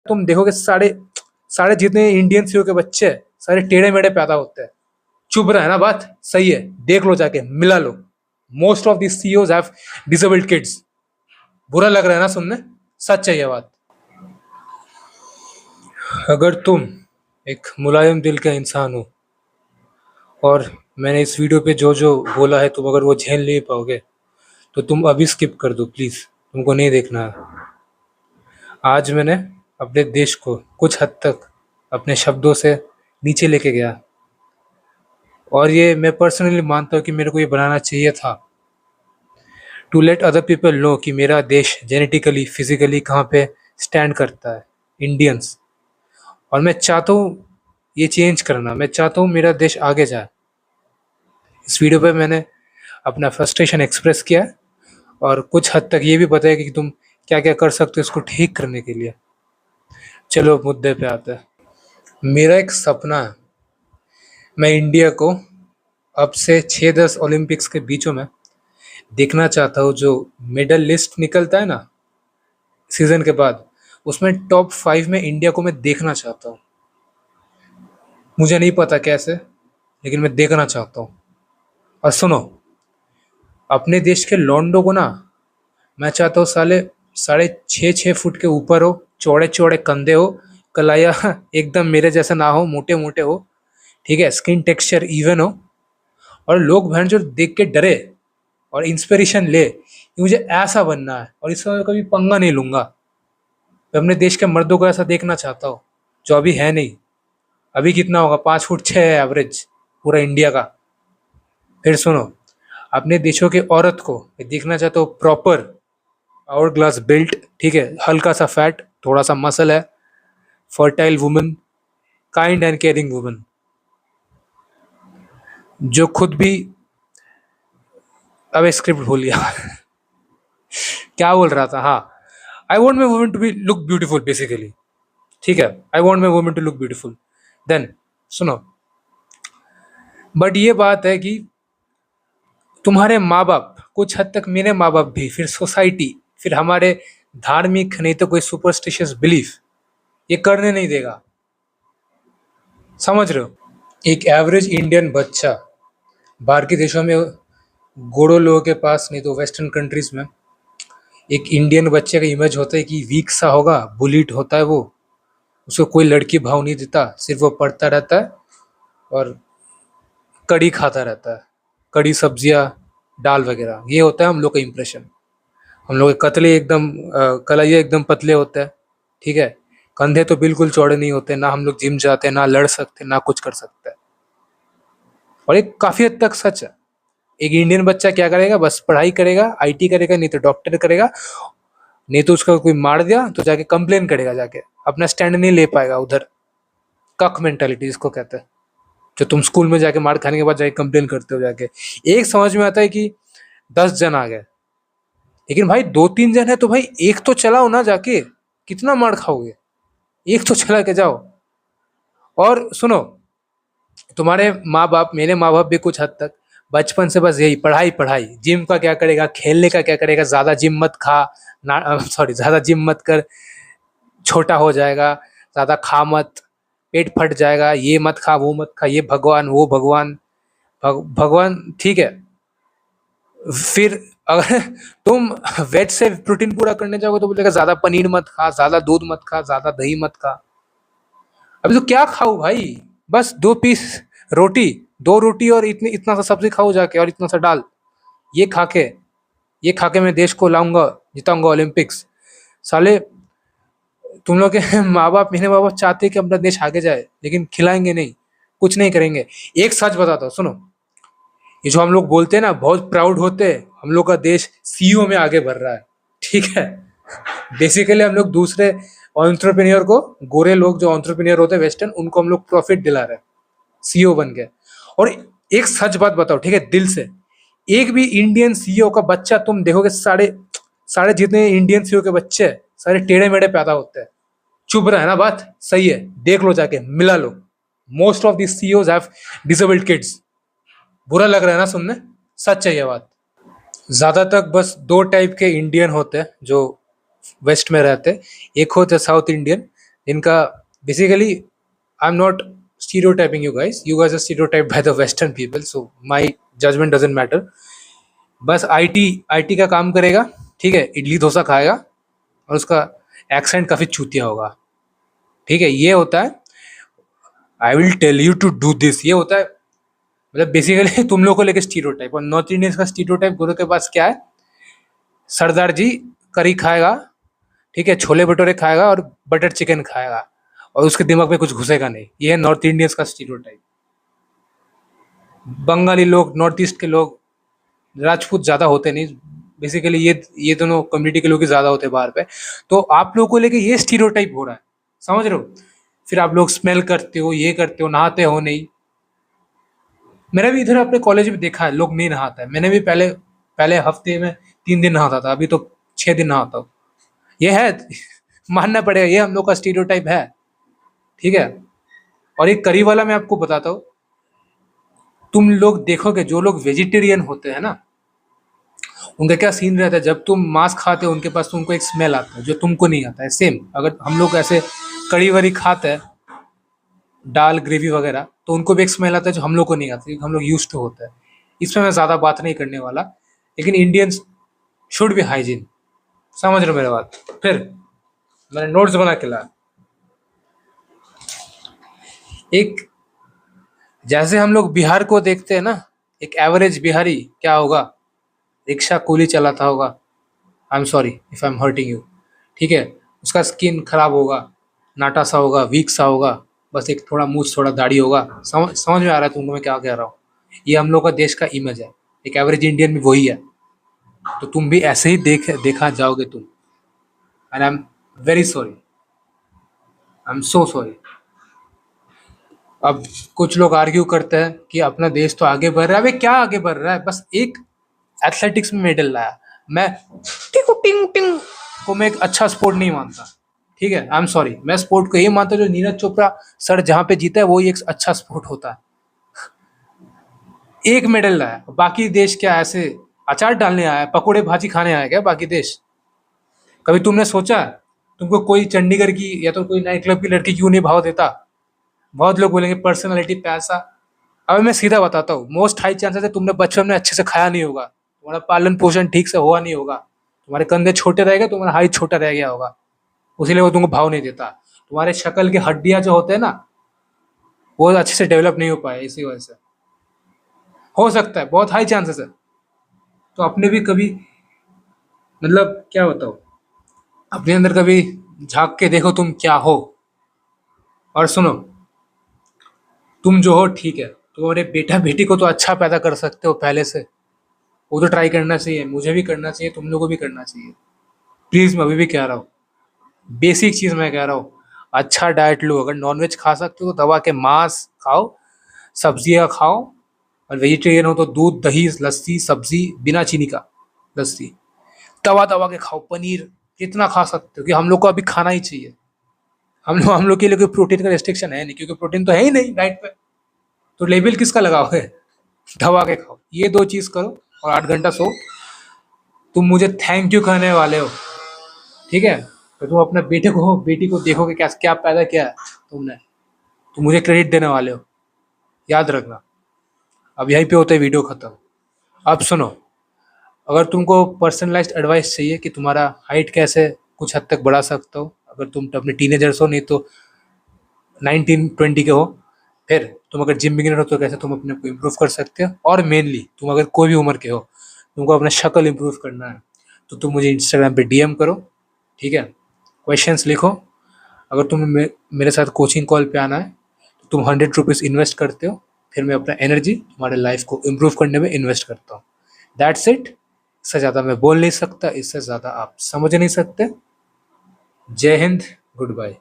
तुम देखोगे सारे सारे जितने इंडियन सीईओ के बच्चे हैं, सारे टेढ़े मेढ़े पैदा होते हैं। चुप रहा है ना, बात सही है, देख लो जाके मिला लो। Most of the CEOs have disabled kids. बुरा लग रहा है ना सुनने, सच है ये बात। अगर तुम एक मुलायम दिल का इंसान हो और मैंने इस वीडियो पे जो जो बोला है तुम अगर वो झेल नहीं पाओगे तो तुम अभी स्किप कर दो प्लीज, तुमको नहीं देखना है। आज मैंने अपने देश को कुछ हद तक अपने शब्दों से नीचे लेके गया और ये मैं पर्सनली मानता हूँ कि मेरे को ये बनाना चाहिए था to let other people know कि मेरा देश जेनेटिकली फिजिकली कहाँ पे स्टैंड करता है, इंडियंस। और मैं चाहता हूँ ये चेंज करना, मैं चाहता हूँ मेरा देश आगे जाए। इस वीडियो पे मैंने अपना फ्रस्ट्रेशन एक्सप्रेस किया है और कुछ हद तक ये भी बताया कि तुम क्या क्या कर सकते हो इसको ठीक करने के लिए। चलो मुद्दे पे आते हैं। मेरा एक सपना है, मैं इंडिया को अब से 6-10 ओलंपिक्स के बीचों में देखना चाहता हूँ। जो मेडल लिस्ट निकलता है ना सीजन के बाद, उसमें टॉप 5 में इंडिया को मैं देखना चाहता हूँ। मुझे नहीं पता कैसे, लेकिन मैं देखना चाहता हूँ। और सुनो, अपने देश के लॉन्डो को ना मैं चाहता हूँ साले 6.5-6 फुट के ऊपर हो, चौड़े चौड़े कंधे हो, कलाइया एकदम मेरे जैसा ना हो, मोटे मोटे हो, ठीक है, स्किन टेक्सचर इवन हो, और लोग भैन जो देख के डरे और इंस्पिरेशन ले कि मुझे ऐसा बनना है और इसमें मैं कभी पंगा नहीं लूंगा। मैं अपने देश के मर्दों को ऐसा देखना चाहता हूँ जो अभी है नहीं। अभी कितना होगा, 5 फुट 6 है एवरेज पूरा इंडिया का। फिर सुनो, अपने देशों के औरत को मैं देखना चाहता हूँ प्रॉपर आवर ग्लास बिल्ट, ठीक है, हल्का सा फैट, थोड़ा सा मसल है, fertile women, kind and caring women, जो खुद भी, अब स्क्रिप्ट भूल गया क्या बोल रहा था, हाँ, I want my women to be look beautiful basically, ठीक है, I want my women to look beautiful. Then सुनो, बट ये बात है कि तुम्हारे माँ बाप, कुछ हद तक मेरे माँ बाप भी, फिर सोसाइटी, फिर हमारे धार्मिक नहीं तो कोई सुपरस्टिशियस बिलीफ ये करने नहीं देगा। समझ रहे हो? एक एवरेज इंडियन बच्चा बाहर के देशों में, गोड़ो लोगों के पास नहीं तो वेस्टर्न कंट्रीज में एक इंडियन बच्चे का इमेज होता है कि वीक सा होगा, बुलिट होता है वो, उसको कोई लड़की भाव नहीं देता, सिर्फ वो पढ़ता रहता है और कड़ी खाता रहता है, कड़ी सब्जियां दाल वगैरह, ये होता है हम लोग का इम्प्रेशन। हम लोग के कतले एकदम कलाइया एकदम पतले होते हैं, ठीक है, कंधे तो बिल्कुल चौड़े नहीं होते, ना हम लोग जिम जाते, ना लड़ सकते, ना कुछ कर सकते। और ये काफी हद तक सच है। एक इंडियन बच्चा क्या करेगा, बस पढ़ाई करेगा, आईटी करेगा, नहीं तो डॉक्टर करेगा, नहीं तो उसका कोई मार दिया तो जाके कंप्लेन करेगा, जाके अपना स्टैंड नहीं ले पाएगा उधर। कक मेंटालिटी इसको कहते हैं, जो तुम स्कूल में जाके मार खाने के बाद जाके कंप्लेन करते हो जाके। एक समझ में आता है कि 10 जन आ गए, लेकिन भाई 2-3 जन है तो भाई एक तो चलाओ ना जाके, कितना मार खाओगे, एक तो चला के जाओ। और सुनो, तुम्हारे माँ बाप, मेरे माँ बाप भी कुछ हद तक बचपन से बस यही पढ़ाई पढ़ाई, जिम का क्या करेगा, खेलने का क्या करेगा, ज्यादा जिम मत खा, ना सॉरी ज्यादा जिम मत कर, छोटा हो जाएगा, ज्यादा खा मत, पेट फट जाएगा, ये मत खा वो मत खा, ये भगवान वो भगवान, भगवान, ठीक है। फिर अगर तुम वेज से प्रोटीन पूरा करने जाओगे तो बोलेगा ज्यादा पनीर मत खा, ज्यादा दूध मत खा, ज्यादा दही मत खा। अभी तो क्या खाऊं भाई, बस 2 पीस रोटी, 2 रोटी और इतनी इतना सा सब्जी खाओ जाके और इतना सा दाल, ये खा के ये खा के मैं देश को लाऊंगा, जिताऊंगा ओलंपिक्स। साले तुम लोग के माँ बाप, मेरे माँ बाप चाहते हैं कि अपना देश आगे जाए, लेकिन खिलाएंगे नहीं, कुछ नहीं करेंगे। एक सच बताता हूँ सुनो, ये जो हम लोग बोलते हैं ना, बहुत प्राउड होते हैं, हम लोग का देश सीईओ में आगे बढ़ रहा है, ठीक है। बेसिकली हम लोग दूसरे एंटरप्रेन्योर को, गोरे लोग जो एंटरप्रेन्योर होते हैं वेस्टर्न, उनको हम लोग प्रॉफिट दिला रहे हैं, सीईओ बन गए। और एक सच बात बताओ, ठीक है, दिल से, एक भी इंडियन सीईओ का बच्चा तुम देखोगे, सारे सारे जितने इंडियन सीईओ के बच्चे हैं, सारे टेढ़े मेढ़े पैदा होते हैं। चुप रहा है ना, बात सही है, देख लो जाके मिला लो। Most of the CEOs have disabled kids. बुरा लग रहा है ना सुनने, सच है ये बात। ज्यादातर बस 2 टाइप के इंडियन होते हैं जो वेस्ट में रहते हैं। एक होते हैं साउथ इंडियन, इनका basically I am not stereotyping you guys. You guys are stereotyped by the Western people, so my judgment doesn't matter. बस आईटी आईटी का काम करेगा, ठीक है, इडली डोसा खाएगा और उसका एक्सेंट काफी चूतिया होगा, ठीक है। ये होता है I will tell you to do this, ये होता है मतलब बेसिकली तुम लोग को लेके स्टीरियोटाइप। और नॉर्थ इंडियंस का स्टीरियोटाइप गुरु के पास क्या है, सरदार जी करी खाएगा, ठीक है, छोले भटूरे खाएगा और बटर चिकन खाएगा और उसके दिमाग में कुछ घुसेगा नहीं। ये है नॉर्थ इंडियंस का स्टीरियोटाइप। बंगाली लोग, नॉर्थ ईस्ट के लोग, राजपूत ज़्यादा होते नहीं बेसिकली, ये दोनों कम्युनिटी के लोग ही ज़्यादा होते हैं बाहर पे। तो आप लोगों को लेके ये स्टीरियोटाइप हो रहा है, समझ रहे हो। फिर आप लोग स्मेल करते हो, ये करते हो, नहाते हो नहीं। मैंने भी इधर अपने कॉलेज में देखा है लोग नहीं नहाता है। मैंने भी पहले पहले हफ्ते में 3 दिन नहाता था, अभी तो 6 दिन नहाता हूँ। ये है मानना पड़ेगा, ये हम लोग का स्टीरियोटाइप है, ठीक है। और एक करी वाला मैं आपको बताता हूँ, तुम लोग देखोगे जो लोग वेजिटेरियन होते हैं ना, उनका क्या सीन रहता है, जब तुम मांस खाते हो उनके पास तुमको एक स्मेल आता है जो तुमको नहीं आता है। सेम अगर हम लोग ऐसे कड़ी वड़ी खाते हैं, दाल ग्रेवी वगैरह, तो उनको भी एक स्मेल आता है जो हम लोग को नहीं आता, क्योंकि हम लोग यूज टू होता है। इसमें मैं ज़्यादा बात नहीं करने वाला, लेकिन इंडियंस शुड बी हाइजीन, समझ रहे हो मेरे बात। फिर मैंने नोट्स बना के लाया, एक जैसे हम लोग बिहार को देखते हैं ना, एक एवरेज बिहारी क्या होगा, रिक्शा कुली चलाता होगा, I am sorry if I am hurting you, ठीक है। उसका स्किन खराब होगा, नाटा सा होगा, वीक सा होगा, बस एक थोड़ा मूछ थोड़ा दाढ़ी होगा। समझ में आ रहा है तुमको मैं क्या कह रहा हूँ। ये हम लोग का देश का इमेज है, एक एवरेज इंडियन भी वही है। तो तुम भी ऐसे ही देखा जाओगे तुम, and I am very sorry, I am so sorry. अब कुछ लोग आर्ग्यू करते हैं कि अपना देश तो आगे बढ़ रहा है। अबे क्या आगे बढ़ रहा है, बस एक एथलेटिक्स में मेडल लाया। मैं टिंग टिंग टिंग को मैं एक अच्छा स्पोर्ट नहीं मानता, ठीक है, आई एम सॉरी। मैं स्पोर्ट को ये मानता हूँ जो नीरज चोपड़ा सर जहाँ पे जीता है वही एक अच्छा स्पोर्ट होता है। एक मेडल लाया, बाकी देश क्या ऐसे अचार डालने आया, पकोड़े भाजी खाने आया क्या बाकी देश। कभी तुमने सोचा तुमको कोई चंडीगढ़ की या तो कोई नाइट क्लब की लड़की क्यों नहीं भाव देता। बहुत लोग बोलेंगे पर्सनालिटी, पैसा। अब मैं सीधा बताता हूँ, मोस्ट हाई चांसेस है तुमने बचपन में अच्छे से खाया नहीं होगा, तुम्हारा पालन पोषण ठीक से हुआ नहीं होगा, तुम्हारे कंधे छोटे रह गए, तुम्हारा हाइट छोटा रह गया होगा, उसीलिए वो तुमको भाव नहीं देता। तुम्हारे शक्ल की हड्डियां जो होते हैं ना, वो अच्छे से डेवलप नहीं हो पाए, इसी वजह से हो सकता है, बहुत हाई चांसेस है। तो अपने भी कभी मतलब क्या बताओ, अपने अंदर कभी झांक के देखो तुम क्या हो। और सुनो, तुम जो हो ठीक है, तुम्हारे बेटा बेटी को तो अच्छा पैदा कर सकते हो पहले से, वो तो ट्राई करना चाहिए, मुझे भी करना चाहिए, तुम लोगों को भी करना चाहिए। प्लीज मैं अभी भी कह रहा हूँ, बेसिक चीज मैं कह रहा हूँ, अच्छा डाइट लो। अगर नॉनवेज खा सकते हो तो दबा के मांस खाओ, सब्जियां खाओ, और वेजिटेरियन हो तो दूध दही लस्सी सब्जी बिना चीनी का लस्सी दबा दबा के खाओ। पनीर जितना खा सकते हो, कि हम लोग को अभी खाना ही चाहिए। हम लोग के लिए कोई प्रोटीन का रेस्ट्रिक्शन है नहीं, क्योंकि प्रोटीन तो है ही नहीं डाइट पे, तो लेबल किसका लगाओगे। दबा के खाओ, ये 2 चीज करो और 8 घंटा सो। तुम मुझे थैंक यू कहने वाले हो, ठीक है। तो तुम अपने बेटे को बेटी को देखोगे क्या क्या पैदा किया है तुमने, तुम मुझे क्रेडिट देने वाले हो, याद रखना। अब यहीं पे होता है वीडियो खत्म। अब सुनो, अगर तुमको पर्सनलाइज्ड एडवाइस चाहिए कि तुम्हारा हाइट कैसे कुछ हद तक बढ़ा सकते हो, अगर तुम अपने टीनेजर्स हो, नहीं तो 19-20 के हो, फिर तुम अगर जिम बिगिनर हो तो कैसे तुम अपने को इम्प्रूव कर सकते हो, और मेनली तुम अगर कोई भी उम्र के हो, तुमको अपना शक्ल इम्प्रूव करना है, तो तुम मुझे इंस्टाग्राम पे डीएम करो, ठीक है। क्वेश्चंस लिखो। अगर तुम्हें मेरे साथ कोचिंग कॉल पे आना है तो तुम 100 रुपीज़ इन्वेस्ट करते हो, फिर मैं अपना एनर्जी तुम्हारे लाइफ को इम्प्रूव करने में इन्वेस्ट करता हूँ। That's it. इससे ज़्यादा मैं बोल नहीं सकता, इससे ज़्यादा आप समझ नहीं सकते। जय हिंद, गुड बाय।